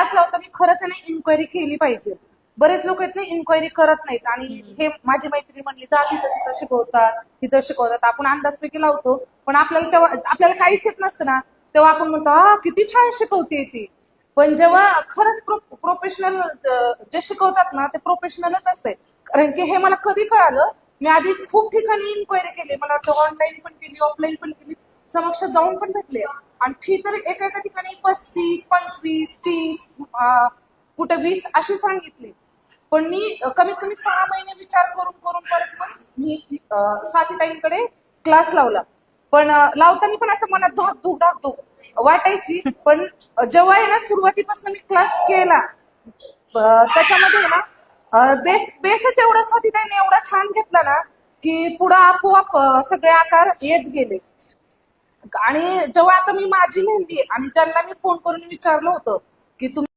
Class लावताना खरंच नाही इन्क्वायरी केली पाहिजे. बरेच लोक आहेत ना इन्क्वायरी करत नाहीत आणि हे माझी मैत्रिणी म्हणली जा तिथं शिकवतात तिथं शिकवतात, आपण अंदाजपैकी लावतो पण आपल्याला तेव्हा आपल्याला काहीच येत नसतं ना, तेव्हा आपण म्हणतो किती छान शिकवते ती. पण जेव्हा खरंच प्रोफेशनल जे शिकवतात ना ते प्रोफेशनलच असते. कारण की हे मला कधी कळालं, मी आधी खूप ठिकाणी इन्क्वायरी केली, मला वाटतं ऑनलाईन पण केली ऑफलाईन पण केली, समक्ष जाऊन पण भेटले आणि फी तर एका एका ठिकाणी 35, 25, 30 कुठे 20 अशी सांगितली. पण मी कमीत कमी 6 महिने विचार करून करून परत मग मी स्वातीताईंकडे क्लास लावला. पण लावताना पण असं मनात धाकधूक वाटायची. पण जेव्हा आहे ना सुरुवातीपासून मी क्लास केला त्याच्यामध्ये ना बेसच एवढा स्वातीताईने एवढा छान घेतला ना की पुढे आपोआप सगळे आकार येत गेले. आणि जेव्हा आता मी माझी मेहंदी आणि ज्यांना मी फोन करून विचारलं होतं की तुम्ही